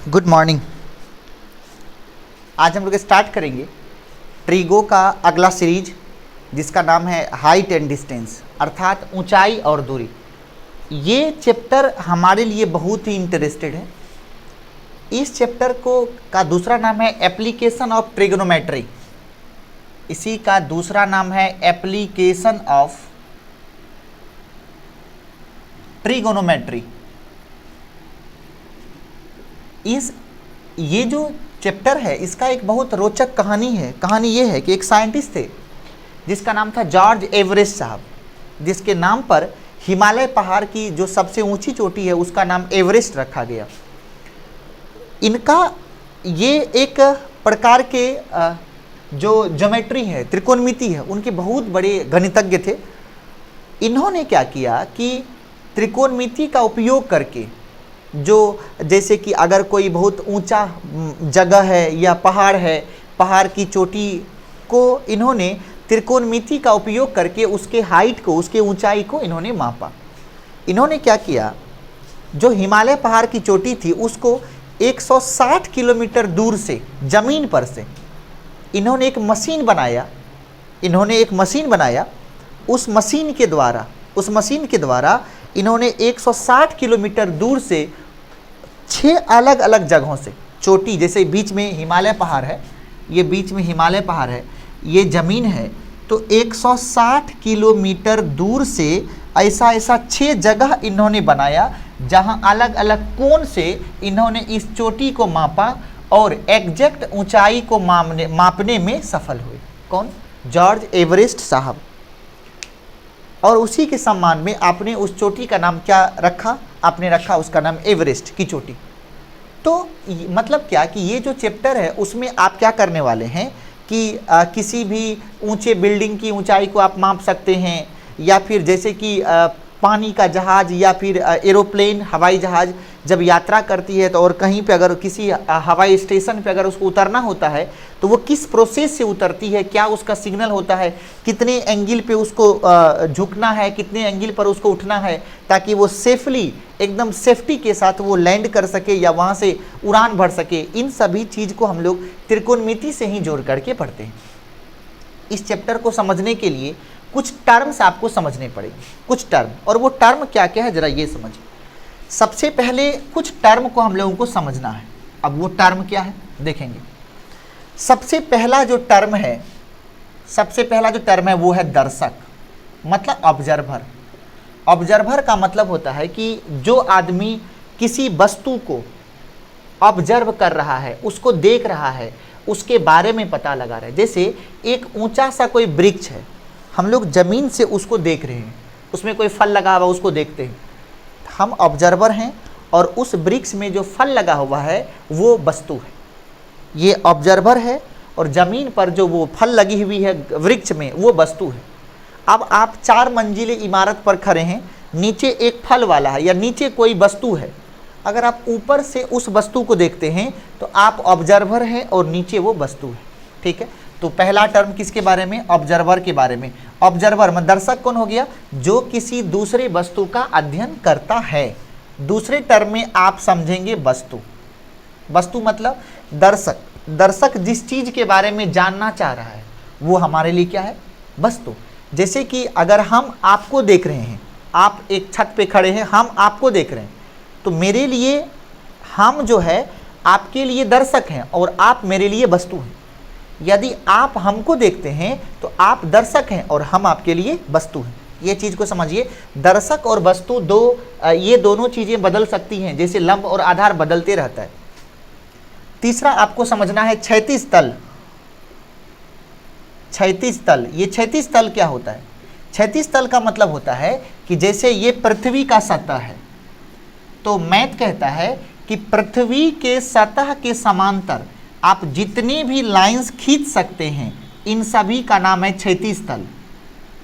Good morning. आज हम लोग स्टार्ट करेंगे ट्रिगो का अगला सीरीज जिसका नाम है हाइट एंड डिस्टेंस, अर्थात ऊंचाई और दूरी। ये चैप्टर हमारे लिए बहुत ही इंटरेस्टेड है। इस चैप्टर को का दूसरा नाम है एप्लीकेशन ऑफ ट्रिग्नोमेट्री। इसी का दूसरा नाम है एप्लीकेशन ऑफ ट्रिगोनोमेट्री। ये जो चैप्टर है इसका एक बहुत रोचक कहानी है। कहानी ये है कि एक साइंटिस्ट थे जिसका नाम था जॉर्ज एवरेस्ट साहब, जिसके नाम पर हिमालय पहाड़ की जो सबसे ऊंची चोटी है उसका नाम एवरेस्ट रखा गया। इनका ये एक प्रकार के जो ज्योमेट्री है, त्रिकोणमिति है, उनके बहुत बड़े गणितज्ञ थे। इन्होंने क्या किया कि त्रिकोणमिति का उपयोग करके जो जैसे कि अगर कोई बहुत ऊंचा जगह है या पहाड़ है, पहाड़ की चोटी को इन्होंने त्रिकोणमिति का उपयोग करके उसके हाइट को, उसके ऊंचाई को इन्होंने मापा। इन्होंने क्या किया, जो हिमालय पहाड़ की चोटी थी उसको 160 किलोमीटर दूर से, ज़मीन पर से इन्होंने एक मशीन बनाया। उस मशीन के द्वारा इन्होंने 160 किलोमीटर दूर से 6 अलग अलग जगहों से, चोटी जैसे बीच में हिमालय पहाड़ है, ये बीच में हिमालय पहाड़ है, ये ज़मीन है, तो 160 किलोमीटर दूर से ऐसा 6 जगह इन्होंने बनाया जहां अलग अलग कोण से इन्होंने इस चोटी को मापा और एग्जैक्ट ऊंचाई को मापने में सफल हुए। कौन? जॉर्ज एवरेस्ट साहब। और उसी के सम्मान में आपने उस चोटी का नाम क्या रखा? आपने रखा उसका नाम एवरेस्ट की चोटी। तो मतलब क्या कि ये जो चैप्टर है उसमें आप क्या करने वाले हैं कि किसी भी ऊंचे बिल्डिंग की ऊंचाई को आप माप सकते हैं, या फिर जैसे कि पानी का जहाज़ या फिर एरोप्लेन, हवाई जहाज़ जब यात्रा करती है तो और कहीं पे अगर किसी हवाई स्टेशन पे अगर उसको उतरना होता है तो वो किस प्रोसेस से उतरती है, क्या उसका सिग्नल होता है, कितने एंगल पे उसको झुकना है, कितने एंगल पर उसको उठना है, ताकि वो सेफली, एकदम सेफ्टी के साथ वो लैंड कर सके या वहाँ से उड़ान भर सके। इन सभी चीज़ को हम लोग त्रिकोणमिति से ही जोड़ करके पढ़ते हैं। इस चैप्टर को समझने के लिए कुछ टर्म्स आपको समझने पड़ेंगे, कुछ टर्म। और वो टर्म क्या क्या है जरा ये समझिए। सबसे पहले कुछ टर्म को हम लोगों को समझना है। अब वो टर्म क्या है देखेंगे। सबसे पहला जो टर्म है वो है दर्शक, मतलब ऑब्जर्वर। ऑब्जर्वर का मतलब होता है कि जो आदमी किसी वस्तु को ऑब्जर्व कर रहा है, उसको देख रहा है, उसके बारे में पता लगा रहा है। जैसे एक ऊंचा सा कोई वृक्ष है, हम लोग ज़मीन से उसको देख रहे हैं, उसमें कोई फल लगा हुआ उसको देखते हैं, हम ऑब्जर्वर हैं, और उस वृक्ष में जो फल लगा हुआ है वो वस्तु है। ये ऑब्जर्वर है और ज़मीन पर जो वो फल लगी हुई है वृक्ष में वो वस्तु है। अब आप 4 मंजिले इमारत पर खड़े हैं, नीचे एक फल वाला है या नीचे कोई वस्तु है। अगर आप ऊपर से उस वस्तु को देखते हैं तो आप ऑब्जर्वर हैं और नीचे वो वस्तु है। ठीक है, तो पहला टर्म किसके बारे में? ऑब्जर्वर के बारे में। ऑब्जर्वर में दर्शक कौन हो गया? जो किसी दूसरे वस्तु का अध्ययन करता है। दूसरे टर्म में आप समझेंगे वस्तु। वस्तु मतलब दर्शक। दर्शक जिस चीज के बारे में जानना चाह रहा है वो हमारे लिए क्या है? वस्तु। जैसे कि अगर हम आपको देख रहे हैं, आप एक छत पे खड़े हैं, हम आपको देख रहे हैं, तो मेरे लिए हम जो है आपके लिए दर्शक हैं और आप मेरे लिए वस्तु हैं। यदि आप हमको देखते हैं तो आप दर्शक हैं और हम आपके लिए वस्तु हैं। ये चीज़ को समझिए। दर्शक और वस्तु ये दोनों चीज़ें बदल सकती हैं, जैसे लंब और आधार बदलते रहता है। तीसरा आपको समझना है क्षैतिज तल। क्षैतिज तल, ये क्षैतिज तल क्या होता है? क्षैतिज तल का मतलब होता है कि जैसे ये पृथ्वी का सतह है, तो मैथ कहता है कि पृथ्वी के सतह के समांतर आप जितनी भी लाइंस खींच सकते हैं इन सभी का नाम है क्षैतिज तल।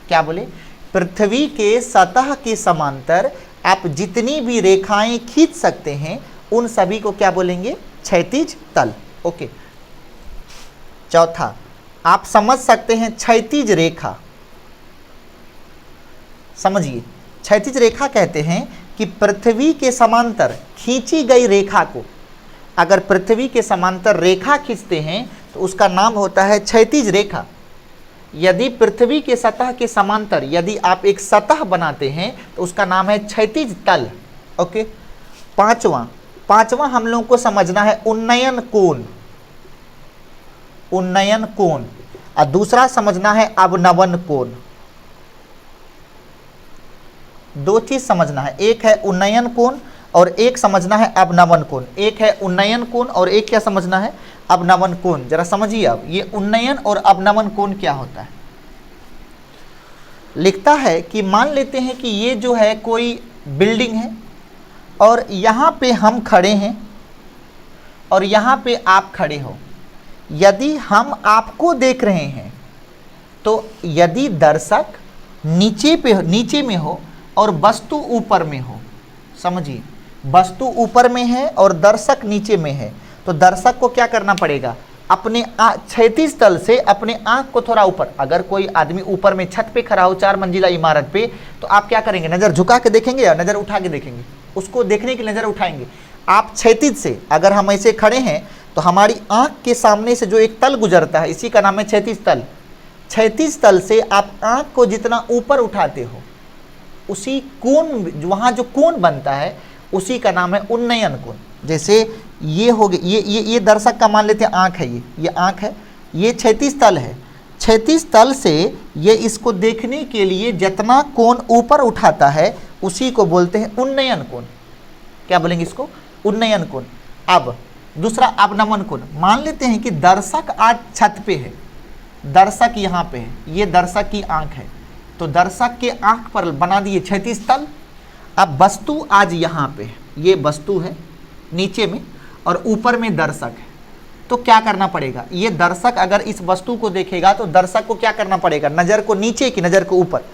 क्या बोले? पृथ्वी के सतह के समांतर आप जितनी भी रेखाएं खींच सकते हैं उन सभी को क्या बोलेंगे? क्षैतिज तल। ओके। चौथा आप समझ सकते हैं क्षैतिज रेखा। समझिए, क्षैतिज रेखा कहते हैं कि पृथ्वी के समांतर खींची गई रेखा को अगर पृथ्वी के समांतर रेखा खींचते हैं तो उसका नाम होता है क्षैतिज रेखा। यदि पृथ्वी के सतह के समांतर यदि आप एक सतह बनाते हैं तो उसका नाम है क्षैतिज तल। ओके, पांचवा हम लोगों को समझना है उन्नयन कोण। उन्नयन कोण और दूसरा समझना है अवनमन कोण। दो चीज समझना है, एक है उन्नयन कोण और एक समझना है अवनमन कोण। एक है उन्नयन कोण और एक क्या समझना है, अवनमन कोण। जरा समझिए आप ये उन्नयन और अवनमन कोण क्या होता है। लिखता है कि मान लेते हैं कि ये जो है कोई बिल्डिंग है और यहाँ पे हम खड़े हैं और यहाँ पे आप खड़े हो। यदि हम आपको देख रहे हैं तो यदि दर्शक नीचे में हो और वस्तु ऊपर में हो, समझिए वस्तु ऊपर में है और दर्शक नीचे में है, तो दर्शक को क्या करना पड़ेगा, अपने क्षैतिज तल से अपने आंख को थोड़ा ऊपर। अगर कोई आदमी ऊपर में छत पे खड़ा हो 4 मंजिला इमारत पे, तो आप क्या करेंगे, नज़र झुका के देखेंगे या नज़र उठा के देखेंगे, उसको देखने की नज़र उठाएंगे। आप क्षैतिज से अगर हम ऐसे खड़े हैं तो हमारी आंख के सामने से जो एक तल गुजरता है, इसी का नाम है क्षैतिज तल। क्षैतिज तल से आप आंख को जितना ऊपर उठाते हो, उसी कोण, वहाँ जो कोण बनता है उसी का नाम है उन्नयन कोण। जैसे ये हो गया, ये दर्शक का मान लेते हैं आंख है, ये आंख है, ये क्षैतिज तल है। क्षैतिज तल से ये इसको देखने के लिए जितना कोण ऊपर उठाता है उसी को बोलते हैं उन्नयन कोण। क्या बोलेंगे इसको, उन्नयन कोण। अब दूसरा अवनमन कोण। मान लेते हैं कि दर्शक आज छत पे है, दर्शक यहाँ पे है, ये दर्शक की आंख है, तो दर्शक के आंख पर बना दिए क्षैतिज तल। अब वस्तु आज यहाँ पे है, ये वस्तु है नीचे में और ऊपर में दर्शक है, तो क्या करना पड़ेगा, ये दर्शक अगर इस वस्तु को देखेगा तो दर्शक को क्या करना पड़ेगा, नज़र को नीचे की नज़र को ऊपर।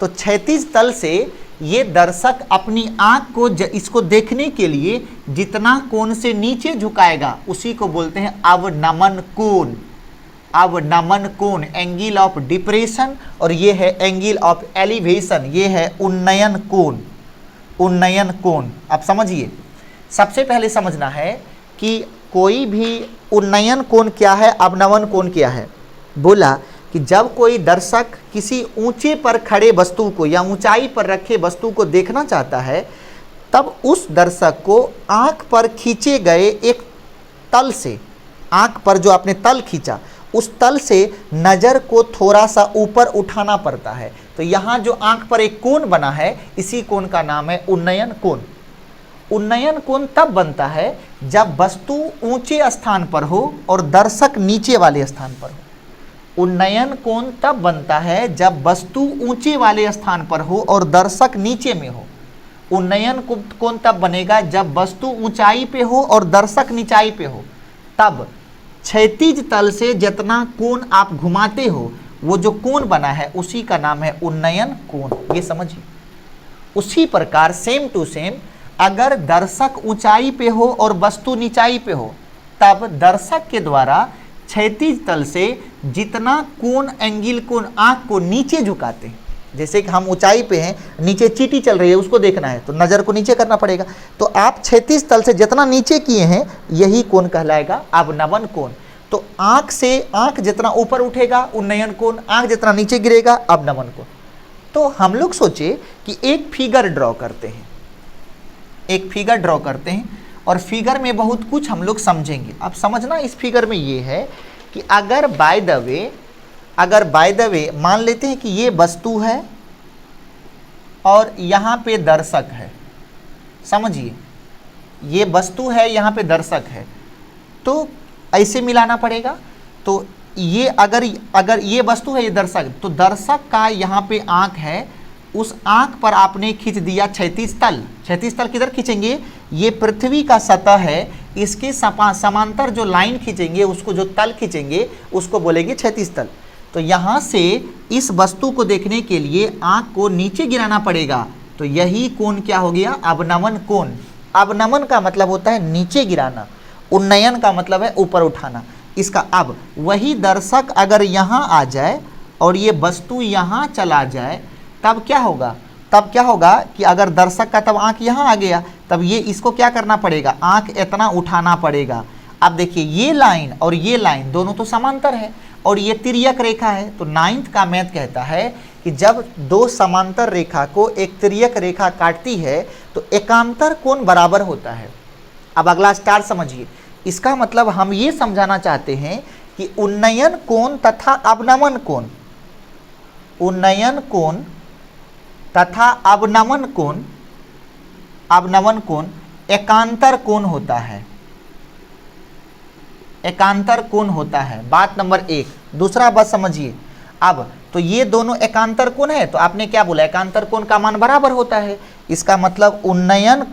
तो क्षैतिज तल से ये दर्शक अपनी आंख को इसको देखने के लिए जितना कोण से नीचे झुकाएगा उसी को बोलते हैं अवनमन कोण। अवनमन कोण, एंगल ऑफ डिप्रेशन, और ये है एंगल ऑफ एलिवेशन, ये है उन्नयन कोण। उन्नयन कोण अब समझिए, सबसे पहले समझना है कि कोई भी उन्नयन कोण क्या है, अवनमन कोण क्या है। बोला कि जब कोई दर्शक किसी ऊंचे पर खड़े वस्तु को या ऊंचाई पर रखे वस्तु को देखना चाहता है, तब उस दर्शक को आंख पर खींचे गए एक तल से, आंख पर जो आपने तल खींचा उस तल से नज़र को थोड़ा सा ऊपर उठाना पड़ता है। तो यहाँ जो आंख पर एक कोण बना है, इसी कोण का नाम है उन्नयन कोण। उन्नयन कोण तब बनता है जब वस्तु ऊंचे स्थान पर हो और दर्शक नीचे वाले स्थान पर हो। उन्नयन कोण तब बनता है जब वस्तु ऊंचे वाले स्थान पर हो और दर्शक नीचे में हो। उन्नयन कोण तब बनेगा जब वस्तु ऊंचाई पे हो और दर्शक नीचाई पे हो। तब क्षैतिज तल से जितना कोण आप घुमाते हो, वो जो कोण बना है उसी का नाम है उन्नयन कोण। ये समझिए। उसी प्रकार सेम टू सेम अगर दर्शक ऊंचाई पे हो और वस्तु नीचाई पे हो, तब दर्शक के द्वारा क्षैतिज तल से जितना कोण, एंगल कोण आंख को नीचे झुकाते हैं, जैसे कि हम ऊंचाई पे हैं, नीचे चींटी चल रही है उसको देखना है तो नज़र को नीचे करना पड़ेगा, तो आप क्षैतिज तल से जितना नीचे किए हैं यही कोण कहलाएगा अवनमन कोण। तो आंख से, आंख जितना ऊपर उठेगा उन्नयन कोण, आंख जितना नीचे गिरेगा अवनमन कोण। तो हम लोग सोचे कि एक फिगर ड्रॉ करते हैं, एक फिगर ड्रॉ करते हैं और फिगर में बहुत कुछ हम लोग समझेंगे। अब समझना इस फिगर में ये है कि अगर बाय द वे मान लेते हैं कि ये वस्तु है और यहाँ पे दर्शक है, समझिए ये वस्तु है, यहाँ पे दर्शक है, तो ऐसे मिलाना पड़ेगा। तो ये अगर ये वस्तु है, ये दर्शक, तो दर्शक का यहाँ पे आँख है, उस आँख पर आपने खींच दिया क्षैतिज तल। क्षैतिज तल किधर खींचेंगे, ये पृथ्वी का सतह है, इसके समांतर जो लाइन खींचेंगे, उसको जो तल खींचेंगे उसको बोलेंगे क्षैतिज तल। तो यहाँ से इस वस्तु को देखने के लिए आँख को नीचे गिराना पड़ेगा, तो यही कोण क्या हो गया, अवनमन कोण। अवनमन का मतलब होता है नीचे गिराना, उन्नयन का मतलब है ऊपर उठाना। इसका अब वही दर्शक अगर यहाँ आ जाए और ये वस्तु यहाँ चला जाए, तब क्या होगा, कि अगर दर्शक का तब आँख यहाँ आ गया, तब ये इसको क्या करना पड़ेगा, आंख इतना उठाना पड़ेगा। अब देखिए ये लाइन और ये लाइन दोनों तो समांतर है और ये तिर्यक रेखा है, तो 9th का मैथ कहता है कि जब दो समांतर रेखा को एक तिर्यक रेखा काटती है तो एकांतर कोण बराबर होता है। अब अगला स्टार समझिए, इसका मतलब हम ये समझाना चाहते हैं कि उन्नयन कोण तथा अवनमन कोण, उन्नयन कोण तथा अवनमन कोण एकांतर कोण होता है, एकांतर कोण होता है। बात नंबर 1। दूसरा बात समझिए, अब तो ये दोनों एकांतर कोण है, तो आपने क्या बोला, एकांतर कोण का मान बराबर होता है। इसका मतलब उन्नयन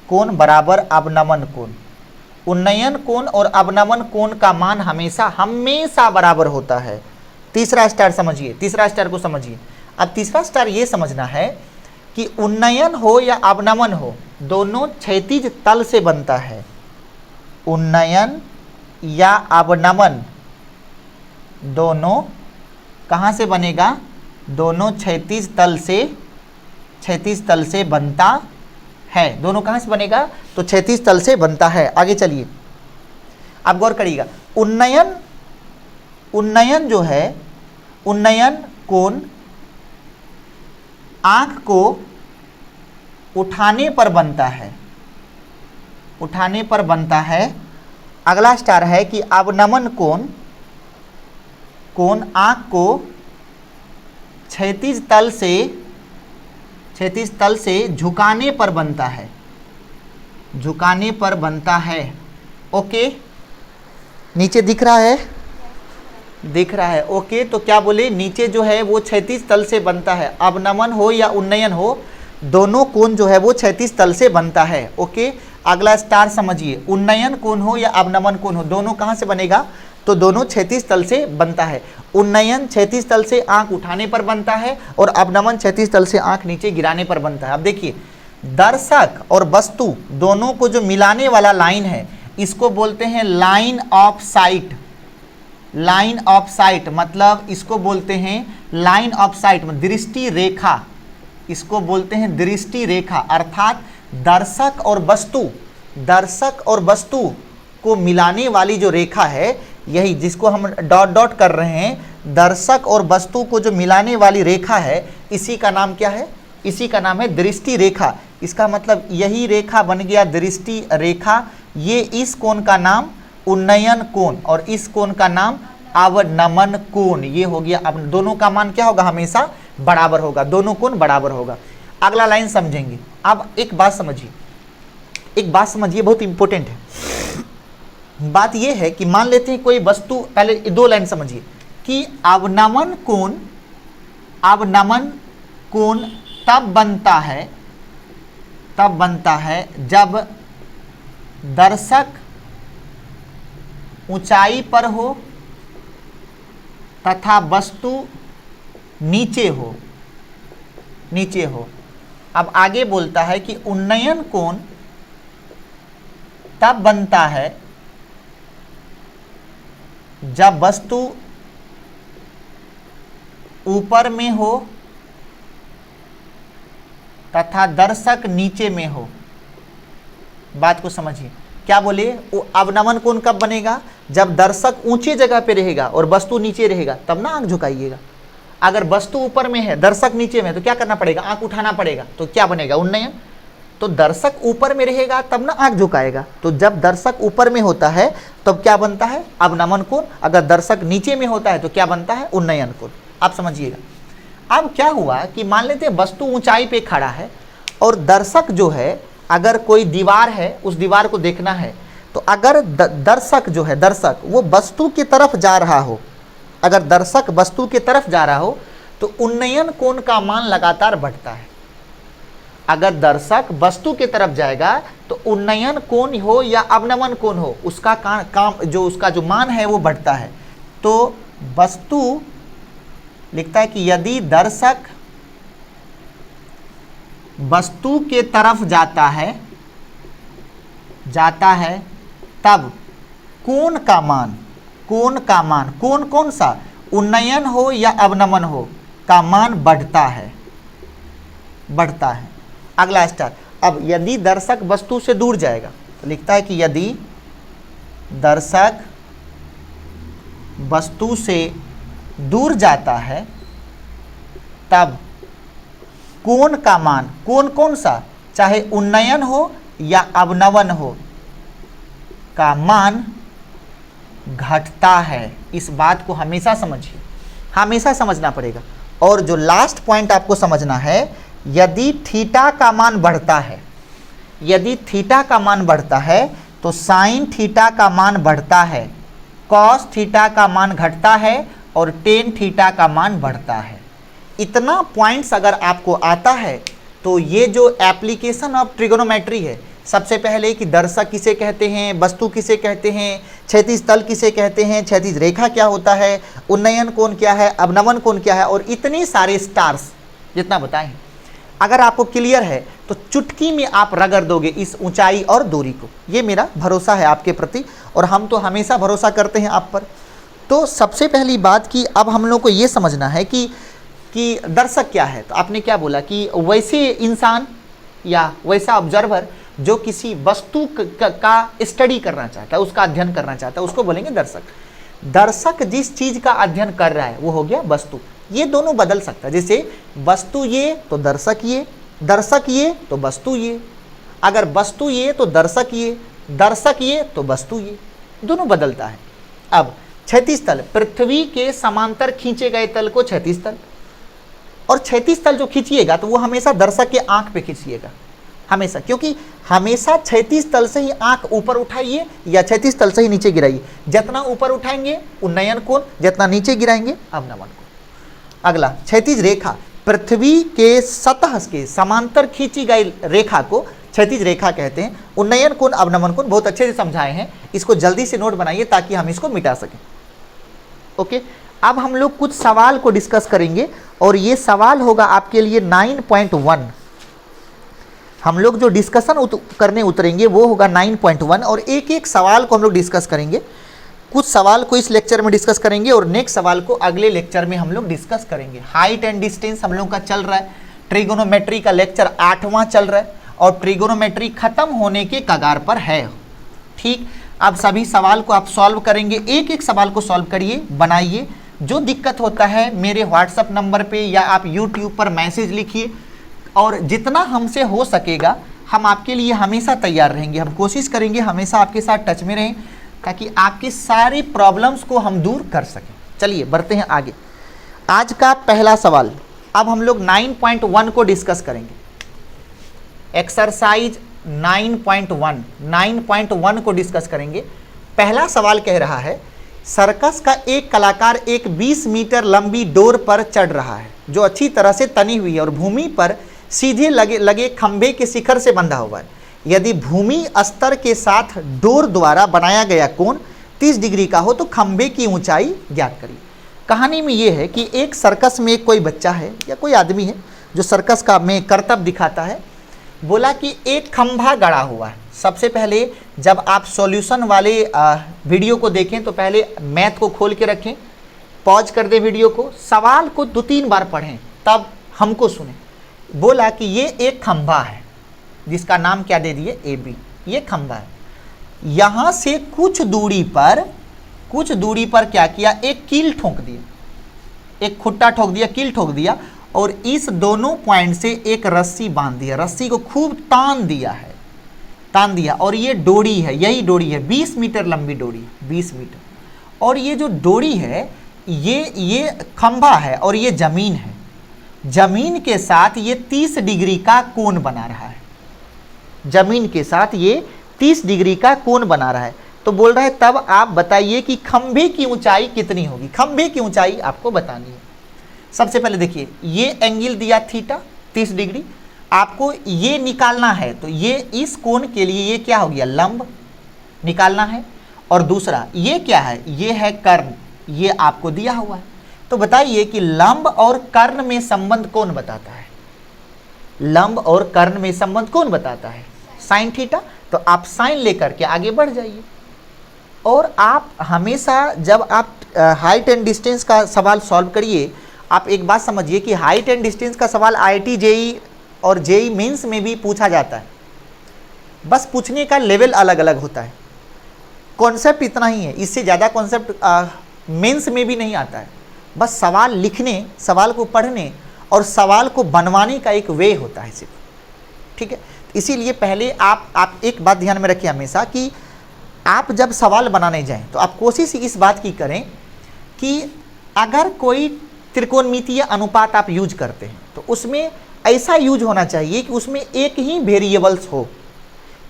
कोण बराबर अवनमन कोण, उन्नयन कोण और अवनमन कोण का मान हमेशा बराबर होता है। तीसरा स्टार समझिए, तीसरा स्टार को समझिए। अब तीसरा स्टार ये समझना है कि उन्नयन हो या अवनमन हो, दोनों क्षैतिज तल से बनता है। उन्नयन या अवनमन दोनों कहाँ से बनेगा, दोनों क्षैतिज तल से बनता है। दोनों कहाँ से बनेगा, तो क्षैतिज तल से बनता है। आगे चलिए, आप गौर करिएगा, उन्नयन जो है, उन्नयन कोण आंख को उठाने पर बनता है, उठाने पर बनता है। अगला स्टार है कि अवनमन कोण आंख को क्षैतिज तल से झुकाने पर बनता है, झुकाने पर बनता है। ओके, नीचे दिख रहा है, दिख रहा है। ओके, तो क्या बोले, नीचे जो है वो क्षैतिज तल से बनता है। अवनमन हो या उन्नयन हो, दोनों कोण जो है वो क्षैतिज तल से बनता है। ओके, अगला स्टार समझिए, उन्नयन कोण हो या अवनमन कोण हो, दोनों कहाँ से बनेगा, तो दोनों क्षैतिज तल से बनता है। उन्नयन क्षैतिज तल से आंख उठाने पर बनता है और अवनमन क्षैतिज तल से आंख नीचे गिराने पर बनता है। अब देखिए, दर्शक और वस्तु दोनों को जो मिलाने वाला लाइन है, इसको बोलते हैं line of site. Line of site मतलब इसको बोलते हैं लाइन ऑफ साइट, दृष्टि रेखा, इसको बोलते हैं दृष्टि रेखा। अर्थात दर्शक और वस्तु को मिलाने वाली जो रेखा है, यही जिसको हम डॉट डॉट कर रहे हैं, दर्शक और वस्तु को जो मिलाने वाली रेखा है, इसी का नाम क्या है, इसी का नाम है दृष्टि रेखा। इसका मतलब यही रेखा बन गया दृष्टि रेखा। ये इस कोण का नाम उन्नयन कोण और इस कोण का नाम अवनमन कोण, ये हो गया। अब दोनों का मान क्या होगा, हमेशा बराबर होगा, दोनों कोण बराबर होगा। अगला लाइन समझेंगे। अब एक बात समझिए, एक बात समझिए, बहुत इंपॉर्टेंट है। बात यह है कि मान लेते हैं कोई वस्तु, पहले 2 लाइन समझिए कि अवनमन कोण तब बनता है जब दर्शक ऊंचाई पर हो तथा वस्तु नीचे हो। अब आगे बोलता है कि उन्नयन कोण तब बनता है जब वस्तु ऊपर में हो तथा दर्शक नीचे में हो। बात को समझिए, क्या बोले, अवनमन कोण कब बनेगा, जब दर्शक ऊंची जगह पे रहेगा और वस्तु नीचे रहेगा, तब ना आंख झुकाइएगा। अगर वस्तु ऊपर में है, दर्शक नीचे में है, तो क्या करना पड़ेगा, आंख उठाना पड़ेगा। तो क्या बनेगा, उन्नयन। तो दर्शक ऊपर में रहेगा तब ना आंख झुकाएगा। तो जब दर्शक ऊपर में होता है तब क्या बनता है, अवनमन कोण। अगर दर्शक नीचे में होता है तो क्या बनता है, उन्नयन कोण। आप समझिएगा। अब क्या हुआ कि मान लेते हैं वस्तु ऊंचाई पे खड़ा है और दर्शक जो है, अगर कोई दीवार है, उस दीवार को देखना है, तो अगर दर्शक जो है, दर्शक वो वस्तु की तरफ जा रहा हो, अगर दर्शक वस्तु की तरफ जा रहा हो तो उन्नयन कोण का मान लगातार बढ़ता है। अगर दर्शक वस्तु की तरफ जाएगा तो उन्नयन कोण हो या अवनमन कोण हो, उसका काम जो उसका जो मान है वो बढ़ता है। तो वस्तु लिखता है कि यदि दर्शक वस्तु के तरफ जाता है तब कोण का मान कोण कौन सा, उन्नयन हो या अवनमन हो, का मान बढ़ता है। अगला स्टार। अब यदि दर्शक वस्तु से दूर जाएगा तो लिखता है कि यदि दर्शक वस्तु से दूर जाता है तब कोण का मान, कोण कौन सा, चाहे उन्नयन हो या अवनमन हो, का मान घटता है। इस बात को हमेशा समझिए, हमेशा समझना पड़ेगा। और जो लास्ट पॉइंट आपको समझना है, यदि थीटा का मान बढ़ता है, यदि थीटा का मान बढ़ता है तो साइन थीटा का मान बढ़ता है, कॉस थीटा का मान घटता है और टेन थीटा का मान बढ़ता है। इतना पॉइंट्स अगर आपको आता है तो ये जो एप्लीकेशन ऑफ ट्रिगोनोमेट्री है, सबसे पहले कि दर्शक किसे कहते हैं, वस्तु किसे कहते हैं, क्षैतिज तल किसे कहते हैं, क्षैतिज रेखा क्या होता है, उन्नयन कोण क्या है, अवनमन कोण क्या है, और इतने सारे स्टार्स जितना बताए हैं, अगर आपको क्लियर है तो चुटकी में आप रगड़ दोगे इस ऊंचाई और दूरी को। ये मेरा भरोसा है आपके प्रति और हम तो हमेशा भरोसा करते हैं आप पर। तो सबसे पहली बात कि अब हम लोग को ये समझना है कि दर्शक क्या है। तो आपने क्या बोला कि वैसे इंसान या वैसा ऑब्जर्वर जो किसी वस्तु का स्टडी करना चाहता है, उसका अध्ययन करना चाहता है, उसको बोलेंगे दर्शक। दर्शक जिस चीज का अध्ययन कर रहा है वो हो गया वस्तु। ये दोनों बदल सकता है, जैसे वस्तु ये तो दर्शक ये, दर्शक ये तो वस्तु ये, अगर वस्तु ये तो दर्शक ये, दर्शक ये तो वस्तु ये, दोनों बदलता है। अब क्षैतिज तल, पृथ्वी के समांतर खींचे गए तल को क्षैतिज तल, और क्षैतिज तल जो खींचिएगा तो वो हमेशा दर्शक के आंख पे खींचिएगा, हमेशा, क्योंकि हमेशा क्षैतिज तल से ही आंख ऊपर उठाइए या क्षैतिज तल से ही नीचे गिराइए। जितना ऊपर उठाएंगे उन्नयन कोण, जितना नीचे गिराएंगे अवनमन कोण। अगला क्षैतिज रेखा, पृथ्वी के सतह के समांतर खींची गई रेखा को क्षैतिज रेखा कहते हैं। उन्नयन कोण अवनमन कोण बहुत अच्छे से समझाए हैं, इसको जल्दी से नोट बनाइए ताकि हम इसको मिटा सकें। ओके, अब हम लोग कुछ सवाल को डिस्कस करेंगे और ये सवाल होगा आपके लिए 9.1। हम लोग जो डिस्कशन करने उतरेंगे वो होगा 9.1 और एक एक सवाल को हम लोग डिस्कस करेंगे। कुछ सवाल को इस लेक्चर में डिस्कस करेंगे और नेक्स्ट सवाल को अगले लेक्चर में हम लोग डिस्कस करेंगे। हाइट एंड डिस्टेंस हम लोग का चल रहा है, ट्रिगोनोमेट्री का लेक्चर 8वां चल रहा है और ट्रिगोनोमेट्री खत्म होने के कगार पर है। ठीक, अब सभी सवाल को आप सॉल्व करेंगे, एक एक सवाल को सॉल्व करिए, बनाइए। जो दिक्कत होता है मेरे व्हाट्सएप नंबर पे या आप यूट्यूब पर मैसेज लिखिए और जितना हमसे हो सकेगा हम आपके लिए हमेशा तैयार रहेंगे। हम कोशिश करेंगे हमेशा आपके साथ टच में रहें ताकि आपकी सारी प्रॉब्लम्स को हम दूर कर सकें। चलिए बढ़ते हैं आगे। आज का पहला सवाल, अब हम लोग 9.1 को डिस्कस करेंगे। एक्सरसाइज 9.1 को डिस्कस करेंगे। पहला सवाल कह रहा है, सर्कस का एक कलाकार एक 20 मीटर लंबी डोर पर चढ़ रहा है जो अच्छी तरह से तनी हुई है और भूमि पर सीधे लगे खंभे के शिखर से बंधा हुआ है। यदि भूमि स्तर के साथ डोर द्वारा बनाया गया कोण 30 डिग्री का हो तो खंभे की ऊंचाई ज्ञात करिए। कहानी में ये है कि एक सर्कस में कोई बच्चा है या कोई आदमी है जो सर्कस का में करतब दिखाता है। बोला कि एक खंभा गड़ा हुआ है। सबसे पहले जब आप सॉल्यूशन वाले वीडियो को देखें तो पहले मैथ को खोल के रखें, पॉज कर दें वीडियो को, सवाल को 2-3 बार पढ़ें तब हमको सुने। बोला कि ये एक खंभा है जिसका नाम क्या दे दिए, AB। ये खंभा है, यहाँ से कुछ दूरी पर क्या किया, एक कील ठोक दिया, एक खुट्टा ठोक दिया, कील ठोक दिया और इस दोनों पॉइंट से एक रस्सी बांध दिया, रस्सी को खूब तान दिया और ये डोरी है, यही डोरी है, 20 मीटर लंबी डोरी, 20 मीटर। और ये जो डोरी है ये खंभा है और ये जमीन है। जमीन के साथ ये 30 डिग्री का कोण बना रहा है, जमीन के साथ ये 30 डिग्री का कोण बना रहा है। तो बोल रहा है तब आप बताइए कि खंभे की ऊंचाई कितनी होगी। खंभे की ऊंचाई आपको बतानी है। सबसे पहले देखिए, ये एंगल दिया थीटा 30 डिग्री, आपको ये निकालना है तो ये इस कोण के लिए ये क्या हो गया, लंब निकालना है। और दूसरा ये क्या है, ये है कर्ण, ये आपको दिया हुआ है। तो बताइए कि लंब और कर्ण में संबंध कौन बताता है, लंब और कर्ण में संबंध कौन बताता है, साइन थीटा। तो आप साइन लेकर के आगे बढ़ जाइए। और आप हमेशा जब आप हाइट एंड डिस्टेंस का सवाल सॉल्व करिए, आप एक बात समझिए कि हाइट एंड डिस्टेंस का सवाल IIT JEE और जेई मेंस में भी पूछा जाता है, बस पूछने का लेवल अलग अलग होता है। कॉन्सेप्ट इतना ही है, इससे ज़्यादा कॉन्सेप्ट मेंस में भी नहीं आता है। बस सवाल लिखने, सवाल को पढ़ने और सवाल को बनवाने का एक वे होता है सिर्फ, ठीक है। इसीलिए पहले आप एक बात ध्यान में रखिए हमेशा कि आप जब सवाल बनाने जाएं तो आप कोशिश इस बात की करें कि अगर कोई त्रिकोणमितीय अनुपात आप यूज करते हैं तो उसमें ऐसा यूज होना चाहिए कि उसमें एक ही वेरिएबल्स हो।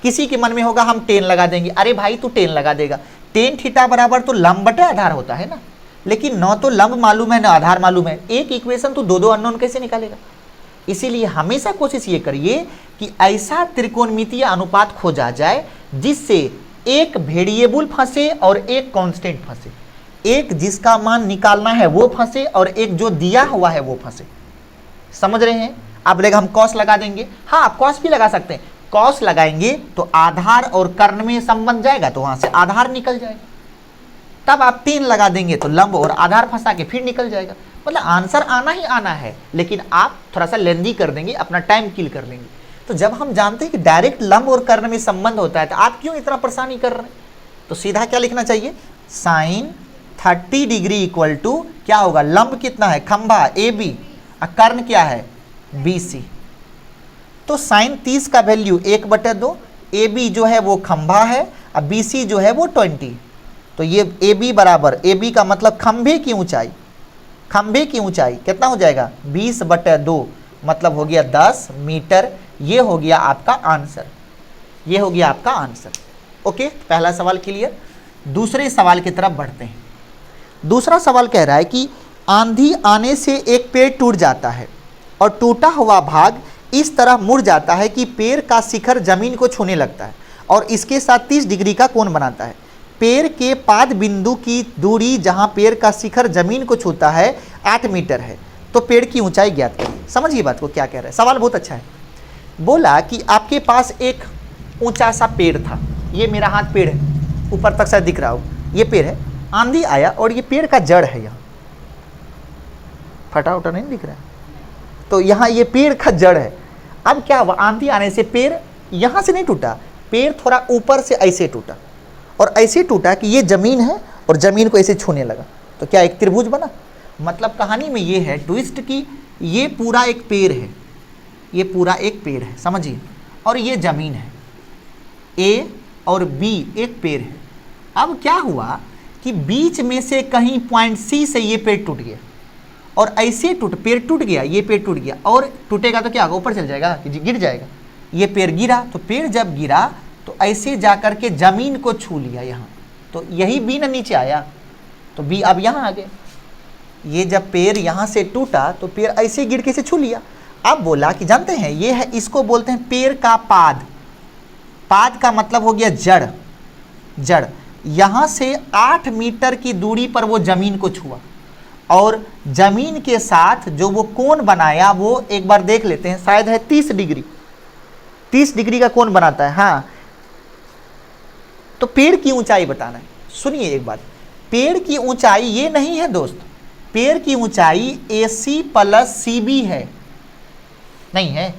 किसी के मन में होगा हम 10 लगा देंगे, अरे भाई तू 10 लगा देगा, टेन थीटा बराबर तो लंब बटे आधार होता है ना, लेकिन न तो लंब मालूम है न आधार मालूम है, एक इक्वेशन तो दो अननोन कैसे निकालेगा। इसीलिए हमेशा कोशिश ये करिए कि ऐसा त्रिकोणमितीय अनुपात खोजा जाए जिससे एक वेरिएबल फंसे और एक कांस्टेंट फंसे, एक जिसका मान निकालना है वो फंसे और एक जो दिया हुआ है वो फंसे। समझ रहे हैं? आप बोलेगा हम कॉस लगा देंगे, हाँ आप कॉस भी लगा सकते हैं। कॉस लगाएंगे तो आधार और कर्ण में संबंध जाएगा तो वहां से आधार निकल जाएगा। तब आप 3 लगा देंगे तो लंब और आधार फंसा के फिर निकल जाएगा। मतलब आंसर आना ही आना है, लेकिन आप थोड़ा सा लेंदी कर देंगे, अपना टाइम किल कर लेंगे। तो जब हम जानते हैं कि डायरेक्ट लंब और कर्ण में संबंध होता है तो आप क्यों इतना परेशानी कर रहे हैं? तो सीधा क्या लिखना चाहिए, साइन 30 डिग्री इक्वल टू क्या होगा, लंब कितना है खंभा AB और कर्ण क्या है BC। तो साइन 30 का वैल्यू 1/2, AB जो है वो खंभा है और BC जो है वो 20। तो ये AB बराबर, AB का मतलब खंभे की ऊंचाई, खंभे की ऊंचाई कितना हो जाएगा 20/2, मतलब हो गया 10 मीटर। ये हो गया आपका आंसर, ये हो गया आपका आंसर। ओके, पहला सवाल क्लियर। दूसरे सवाल की तरफ बढ़ते हैं। दूसरा सवाल कह रहा है कि आंधी आने से एक पेड़ टूट जाता है और टूटा हुआ भाग इस तरह मुड़ जाता है कि पेड़ का शिखर जमीन को छूने लगता है और इसके साथ 30 डिग्री का कोण बनाता है। पेड़ के पाद बिंदु की दूरी जहां पेड़ का शिखर जमीन को छूता है 8 मीटर है। तो पेड़ की ऊंचाई ज्ञात करिए। समझिए बात को क्या कह रहा है, सवाल बहुत अच्छा है। बोला कि आपके पास एक ऊंचा सा पेड़ था, ये मेरा हाथ पेड़ है, ऊपर तक शायद दिख रहा हो, ये पेड़ है। आंधी आया और ये पेड़ का जड़ है, यहाँ फटा उटा नहीं दिख रहा है, तो यहाँ ये पेड़ का जड़ है। अब क्या हुआ, आंधी आने से पेड़ यहाँ से नहीं टूटा, पेड़ थोड़ा ऊपर से ऐसे टूटा और ऐसे टूटा कि ये जमीन है और जमीन को ऐसे छूने लगा। तो क्या एक त्रिभुज बना। मतलब कहानी में ये है ट्विस्ट कि ये पूरा एक पेड़ है, ये पूरा एक पेड़ है, समझिए, और ये जमीन है, A और B एक पेड़ है। अब क्या हुआ कि बीच में से कहीं पॉइंट C से ये पेड़ टूट गया और ऐसे पेड़ टूट गया, ये पेड़ टूट गया और टूटेगा तो क्या होगा, ऊपर चल जाएगा, गिर जाएगा। ये पेड़ गिरा, तो पेड़ जब गिरा तो ऐसे जाकर के जमीन को छू लिया यहाँ, तो यही B ना नीचे आया, तो B अब यहाँ आ गया। ये जब पेड़ यहाँ से टूटा तो पेड़ ऐसे गिर के से छू लिया। अब बोला कि जानते हैं ये है, इसको बोलते हैं पेड़ का पाद। पाद का मतलब हो गया जड़, जड़। यहाँ से 8 मीटर की दूरी पर वो जमीन को छुआ और जमीन के साथ जो वो कोण बनाया वो एक बार देख लेते हैं, शायद है 30 डिग्री, 30 डिग्री का कोण बनाता है। हाँ, तो पेड़ की ऊंचाई बताना है। सुनिए एक बात, पेड़ की ऊंचाई ये नहीं है दोस्त, पेड़ की ऊंचाई AC + CB है, नहीं है,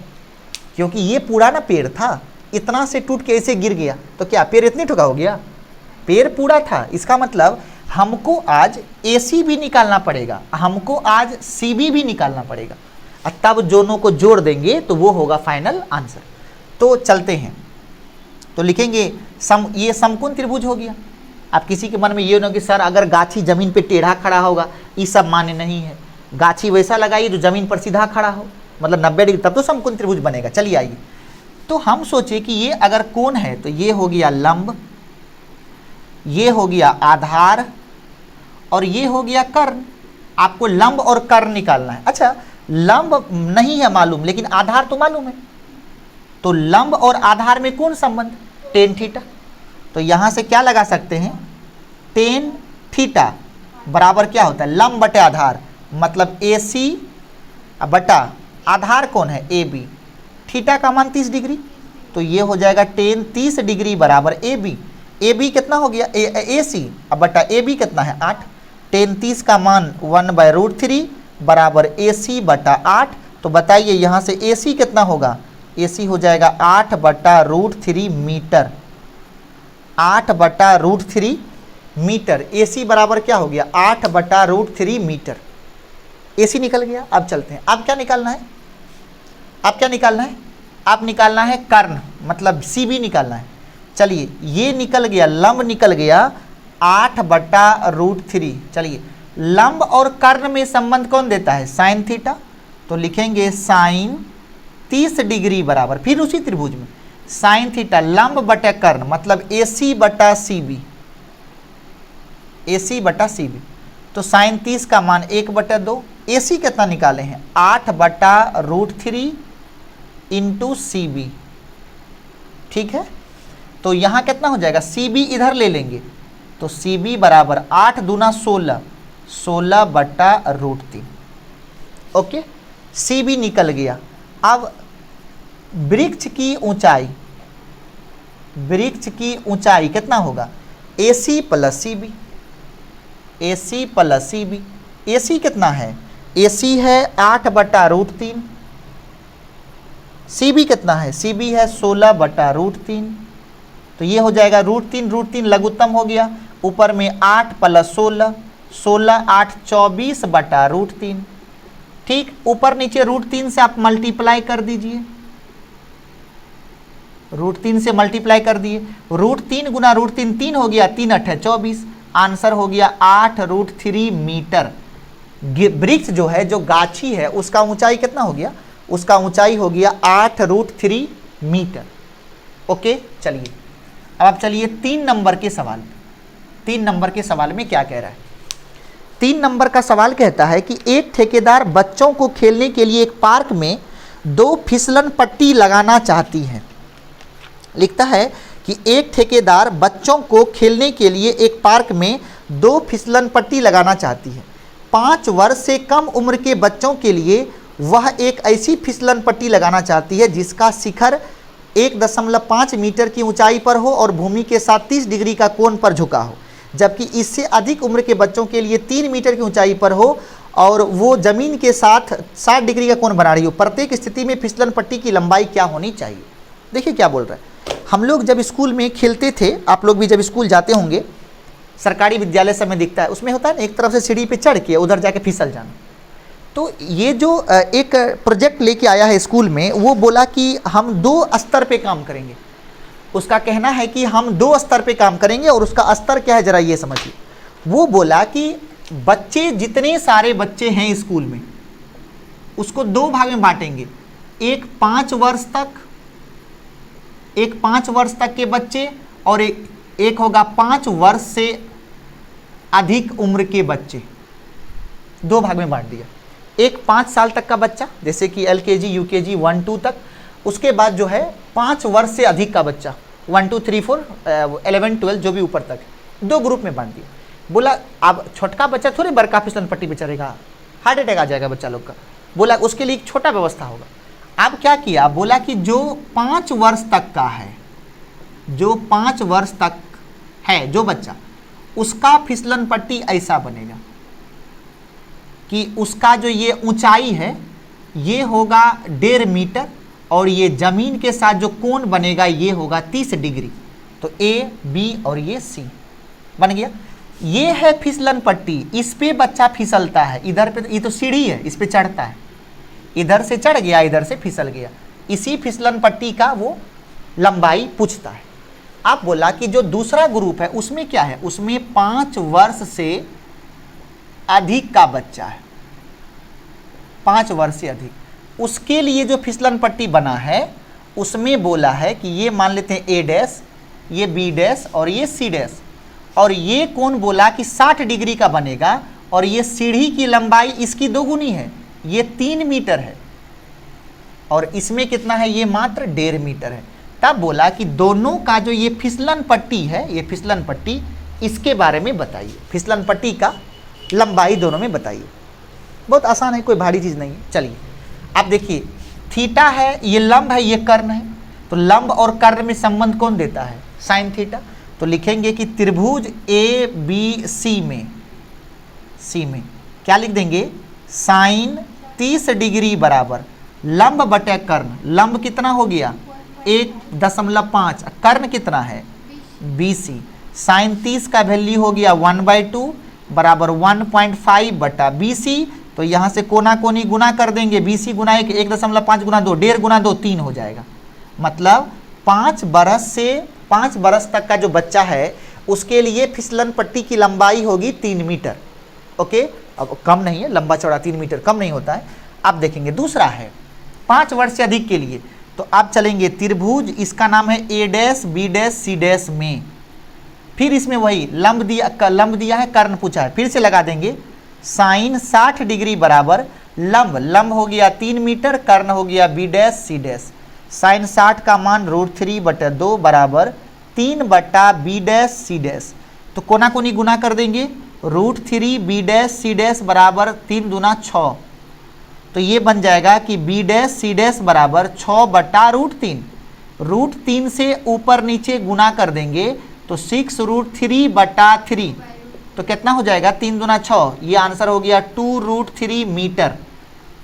क्योंकि ये पूरा ना पेड़ था, इतना से टूट के ऐसे गिर गया, तो क्या पेड़ इतने ठुका हो गया, पेड़ पूरा था। इसका मतलब हमको आज AC भी निकालना पड़ेगा, हमको आज CB भी निकालना पड़ेगा, और तब दोनों को जोड़ देंगे तो वो होगा फाइनल आंसर। तो चलते हैं, तो लिखेंगे ये समकोण त्रिभुज हो गया। अब किसी के मन में ये ना कि सर अगर गाछी जमीन पे टेढ़ा खड़ा होगा, ये सब मान्य नहीं है, गाछी वैसा लगाइए जो जमीन पर सीधा खड़ा हो, मतलब 90 डिग्री, तब तो समकोण त्रिभुज बनेगा। चलिए आइए, तो हम सोचे कि ये अगर कोण है तो ये हो गया लंब, ये हो गया आधार और ये हो गया कर्ण। आपको लंब और कर्ण निकालना है। अच्छा, लंब नहीं है मालूम लेकिन आधार तो मालूम है, तो लंब और आधार में कौन संबंध, टेन थीटा। तो यहां से क्या लगा सकते हैं, टेन थीटा बराबर क्या होता है, लंब बटे आधार, मतलब AC बटा आधार कौन है AB, थीटा का मान 30 डिग्री, तो ये हो जाएगा टेन 30 डिग्री बराबर AB। AB कितना हो गया AC, अब बटा AB कितना है 8, टेन 30 का मान 1/√3 बराबर AC बटा 8, तो बताइए यहाँ से AC कितना होगा, AC हो जाएगा 8/√3 मीटर, 8/√3 मीटर। AC बराबर क्या हो गया, 8/√3 मीटर। AC निकल गया। अब चलते हैं, अब क्या निकालना है, अब क्या निकालना है, अब निकालना है कर्ण, मतलब CB निकालना है। चलिए ये निकल गया, लंब निकल गया 8/√3। चलिए लंब और कर्ण में संबंध कौन देता है, साइन थीटा। तो लिखेंगे साइन 30 डिग्री बराबर, फिर उसी त्रिभुज में साइन थीटा लंब बटा कर्ण, मतलब AC/CB, AC/CB। तो साइन 30 का मान 1/2। AC कितना निकाले हैं, 8/√3 इंटू CB, ठीक है। तो यहाँ कितना हो जाएगा, CB इधर ले लेंगे, तो CB बराबर 8 दूना 16, 16/√3। ओके, CB निकल गया। अब वृक्ष की ऊंचाई, वृक्ष की ऊंचाई कितना होगा, AC + CB, AC + CB। AC कितना है, AC है 8/√3, CB कितना है, CB है 16/√3। तो ये हो जाएगा √3 लघुत्तम हो गया, ऊपर में 8 + 16, 16 8 24/√3। ठीक, ऊपर नीचे √3 से आप मल्टीप्लाई कर दीजिए, √3 से मल्टीप्लाई कर दिए, √3 गुना √3 3 हो गया, 3 8 24, आंसर हो गया 8√3 मीटर। वृक्ष जो है, जो गाछी है, उसका ऊंचाई कितना हो गया, उसका ऊंचाई हो गया 8√3 मीटर। ओके, चलिए अब आप चलिए 3 नंबर के सवाल, 3 नंबर के सवाल में क्या कह रहा है। 3 नंबर का सवाल कहता है कि एक ठेकेदार बच्चों को खेलने के लिए एक पार्क में 2 फिसलन पट्टी लगाना चाहती है। लिखता है कि एक ठेकेदार बच्चों को खेलने के लिए एक पार्क में 2 फिसलन पट्टी लगाना चाहती है। 5 वर्ष से कम उम्र के बच्चों के लिए वह एक ऐसी फिसलन पट्टी लगाना चाहती है जिसका शिखर 1.5 मीटर की ऊंचाई पर हो और भूमि के साथ 30 डिग्री का कोण पर झुका हो, जबकि इससे अधिक उम्र के बच्चों के लिए 3 मीटर की ऊंचाई पर हो और वो जमीन के साथ 60 डिग्री का कोण बना रही हो। प्रत्येक स्थिति में फिसलन पट्टी की लंबाई क्या होनी चाहिए। देखिए क्या बोल रहा है, हम लोग जब स्कूल में खेलते थे, आप लोग भी जब स्कूल जाते होंगे, सरकारी विद्यालय सब में दिखता है, उसमें होता है ना एक तरफ से सीढ़ी पे चढ़ के उधर जाके फिसल जाना। तो ये जो एक प्रोजेक्ट लेके आया है स्कूल में, वो बोला कि हम 2 स्तर पे काम करेंगे। उसका कहना है कि हम 2 स्तर पे काम करेंगे, और उसका स्तर क्या है जरा ये समझिए। वो बोला कि बच्चे, जितने सारे बच्चे हैं स्कूल में, उसको 2 भाग में बांटेंगे। एक 5 वर्ष तक के बच्चे, और एक होगा 5 वर्ष से अधिक उम्र के बच्चे। 2 भाग में बांट दिया। एक 5 साल तक का बच्चा, जैसे कि LKG UKG 1 2 तक, उसके बाद जो है 5 वर्ष से अधिक का बच्चा, 1 2 3 4 11 12 जो भी ऊपर तक, 2 ग्रुप में बांट दिया। बोला अब छोटका बच्चा थोड़े बड़का फिसलन पट्टी पे चढ़ेगा, हार्ट अटैक आ जाएगा बच्चा लोग का। बोला उसके लिए एक छोटा व्यवस्था होगा। अब क्या किया, बोला कि जो 5 वर्ष तक का है, जो 5 वर्ष तक है जो बच्चा, उसका फिसलन पट्टी ऐसा बनेगा कि उसका जो ये ऊंचाई है ये होगा 1.5 मीटर, और ये जमीन के साथ जो कोण बनेगा ये होगा 30 डिग्री। तो A B और ये C बन गया। ये है फिसलन पट्टी, इस पे बच्चा फिसलता है। इधर पे ये तो सीढ़ी है, इस पे चढ़ता है, इधर से चढ़ गया, इधर से फिसल गया। इसी फिसलन पट्टी का वो लंबाई पूछता है। अब बोला कि जो दूसरा ग्रुप है उसमें क्या है, उसमें 5 वर्ष से अधिक का बच्चा है, 5 वर्ष से अधिक, उसके लिए जो फिसलन पट्टी बना है उसमें बोला है कि ये मान लेते हैं A', ये B' और ये C', और ये कोण बोला कि 60 डिग्री का बनेगा, और ये सीढ़ी की लंबाई इसकी 2 गुनी है, ये 3 मीटर है, और इसमें कितना है, ये मात्र 1.5 मीटर है। तब बोला कि दोनों का जो ये फिसलन पट्टी है, ये फिसलन पट्टी, इसके बारे में बताइए, फिसलन पट्टी का लंबाई दोनों में बताइए। बहुत आसान है, कोई भारी चीज़ नहीं है। चलिए अब देखिए, थीटा है, ये लंब है, ये कर्ण है, तो लंब और कर्ण में संबंध कौन देता है, साइन थीटा। तो लिखेंगे कि त्रिभुज ABC में क्या लिख देंगे, साइन 30 डिग्री बराबर लंब बटे कर्ण, लंब कितना हो गया 1.5, कर्ण कितना है BC। साइन 30 का वैल्यू हो गया 1/2 बराबर 1.5 बटा BC। तो यहाँ से कोना कोनी गुना कर देंगे, BC गुना 1.5 गुना 2, 1.5 गुना 2 3 हो जाएगा। मतलब 5 बरस से 5 बरस तक का जो बच्चा है उसके लिए फिसलन पट्टी की लंबाई होगी 3 मीटर। ओके, अब कम नहीं है, लंबा चौड़ा 3 मीटर कम नहीं होता है। अब देखेंगे दूसरा है 5 वर्ष से अधिक के लिए। तो अब चलेंगे त्रिभुज, इसका नाम है A dash B dash C dash में। फिर इसमें वही लंब दिया है, कर्ण पूछा है, फिर से लगा देंगे। साइन 60 डिग्री बराबर लंब हो गया 3 मीटर, कर्ण हो गया B dash C dash. Sine 60 का मान √3/2 बराबर 3 बटा B डैश C डैश। तो कोना कोनी गुना कर देंगे, √3 B डैश C डैश बराबर 3 दूना 6। तो ये बन जाएगा कि B डैश C डैश बराबर 6 बटा √3। √3 से ऊपर नीचे गुना कर देंगे तो 6√3 बटा 3। तो कितना हो जाएगा 3 दूना 6, ये आंसर हो गया 2√3 मीटर।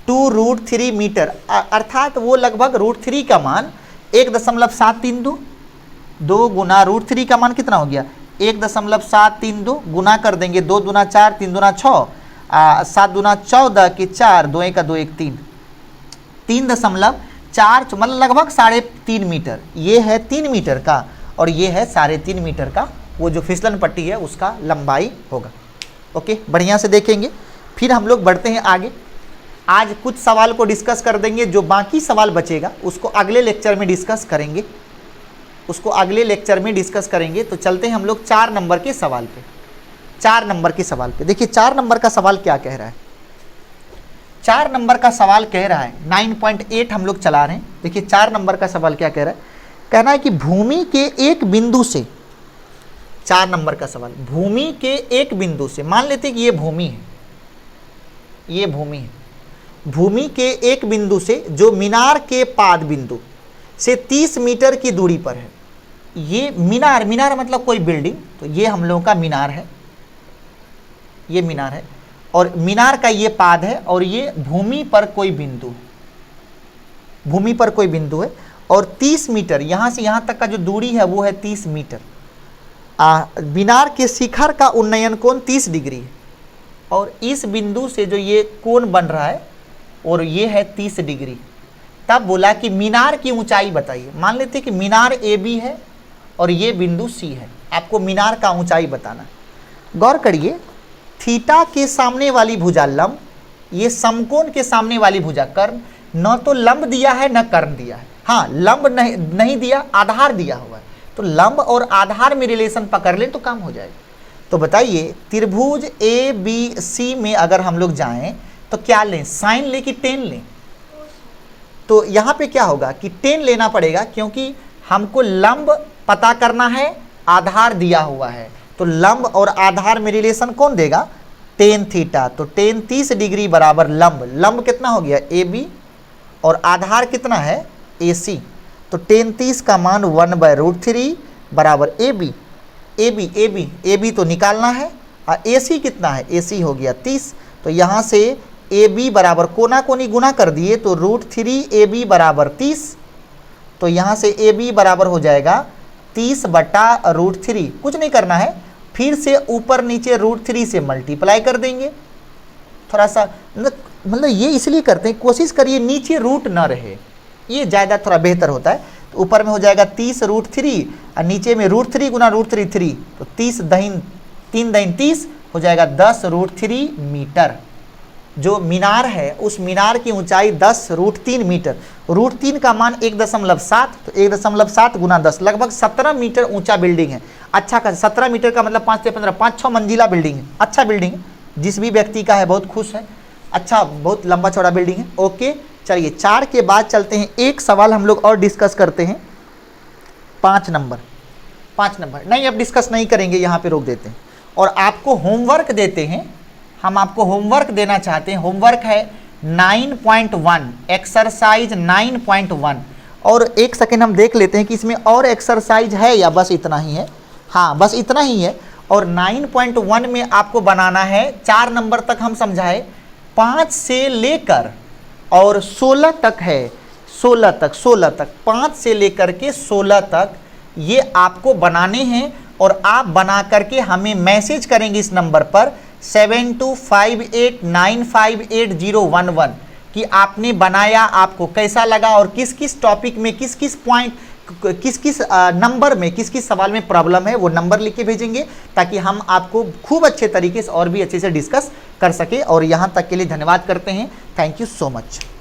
2√3 मीटर अर्थात वो लगभग √3 का मान 1.732, 2 गुना √3 का मान कितना हो गया 1.732 गुना कर देंगे, 2 दूना 4, 3 दूना 6, 7 दूना 14 के 4, 2 1 2 1 3, 3.4 मतलब लगभग 3.5 मीटर। ये है 3 मीटर का और ये है 3.5 मीटर का, वो जो फिसलन पट्टी है उसका लंबाई होगा। ओके, बढ़िया से देखेंगे। फिर हम लोग बढ़ते हैं आगे। आज कुछ सवाल को डिस्कस कर देंगे, जो बाकी सवाल बचेगा उसको अगले लेक्चर में डिस्कस करेंगे, तो चलते हैं हम लोग 4 नंबर के सवाल पे। 4 नंबर के सवाल पे देखिए, 4 नंबर का सवाल क्या कह रहा है। 4 नंबर का सवाल कह रहा है 9.8 हम लोग चला रहे हैं। देखिए 4 नंबर का सवाल क्या कह रहा है, कहना है कि भूमि के एक बिंदु से, 4 नंबर का सवाल, भूमि के एक बिंदु से, मान लेते हैं कि ये भूमि है, भूमि के एक बिंदु से जो मीनार के पाद बिंदु से 30 मीटर की दूरी पर है। ये मीनार मतलब कोई बिल्डिंग, तो ये हम लोगों का मीनार है, ये मीनार है और मीनार का ये पाद है और ये भूमि पर कोई बिंदु है और 30 मीटर यहाँ से यहाँ तक का जो दूरी है वो है 30 मीटर। मीनार के शिखर का उन्नयन कोण 30 डिग्री है और इस बिंदु से जो ये कोण बन रहा है और ये है 30 डिग्री। तब बोला कि मीनार की ऊंचाई बताइए। मान लेते हैं कि मीनार AB है और ये बिंदु C है, आपको मीनार का ऊंचाई बताना। गौर करिए, थीटा के सामने वाली भुजा लंब, ये समकोण के सामने वाली भुजा कर्ण। न तो लंब दिया है न कर्ण दिया है, हाँ लंब नहीं दिया, आधार दिया हुआ है। तो लंब और आधार में रिलेशन पकड़ लें तो काम हो जाएगा। तो बताइए त्रिभुज ABC में अगर हम लोग जाएं तो क्या लें, साइन लें कि टेन लें। तो यहाँ पे क्या होगा कि टेन लेना पड़ेगा, क्योंकि हमको लंब पता करना है, आधार दिया हुआ है। तो लंब और आधार में रिलेशन कौन देगा, टेन थीटा। तो टेन 30 डिग्री बराबर लंब कितना हो गया AB और आधार कितना है AC। तो टेन 30 का मान 1/√3 बराबर AB तो निकालना है और AC कितना है, AC हो गया 30। तो यहाँ से AB बराबर कोना कोनी गुना कर दिए तो √3 AB बराबर 30। तो यहाँ से AB बराबर हो जाएगा 30 बटा √3। कुछ नहीं करना है, फिर से ऊपर नीचे √3 से मल्टीप्लाई कर देंगे। थोड़ा सा मतलब ये इसलिए करते हैं, कोशिश करिए नीचे रूट ना रहे, ये ज़्यादा थोड़ा बेहतर होता है। तो ऊपर में हो जाएगा 30 √3 और नीचे में √3 गुना √3 3, तो 30 दहीन 3 दहीन 30 हो जाएगा 10 √3 मीटर। जो मीनार है उस मीनार की ऊंचाई 10 √3 मीटर। √3 का मान 1.7, तो 1.7 गुना 10 लगभग 17 मीटर ऊंचा बिल्डिंग है। अच्छा का 17 मीटर का मतलब 5 से 15 5-6 मंजिला बिल्डिंग है। अच्छा बिल्डिंग है, जिस भी व्यक्ति का है बहुत खुश है। अच्छा, बहुत लंबा चौड़ा बिल्डिंग है। ओके, चलिए 4 के बाद चलते हैं, एक सवाल हम लोग और डिस्कस करते हैं। 5 नंबर नहीं, अब डिस्कस नहीं करेंगे, यहाँ पे रोक देते हैं और आपको होमवर्क देते हैं। हम आपको होमवर्क देना चाहते हैं। होमवर्क है 9.1, एक्सरसाइज 9.1। और एक सेकेंड हम देख लेते हैं कि इसमें और एक्सरसाइज है या बस इतना ही है। हाँ, बस इतना ही है। और 9.1 में आपको बनाना है 4 नंबर तक हम समझाए, 5 से लेकर और 16 तक है, 16 तक 5 से लेकर के 16 तक ये आपको बनाने हैं और आप बना करके हमें मैसेज करेंगे इस नंबर पर 7258958011 कि आपने बनाया, आपको कैसा लगा और किस किस टॉपिक में किस किस पॉइंट किस किस नंबर में किस किस सवाल में प्रॉब्लम है, वो नंबर लिख के भेजेंगे ताकि हम आपको खूब अच्छे तरीके से और भी अच्छे से डिस्कस कर सके। और यहाँ तक के लिए धन्यवाद करते हैं। Thank you so much.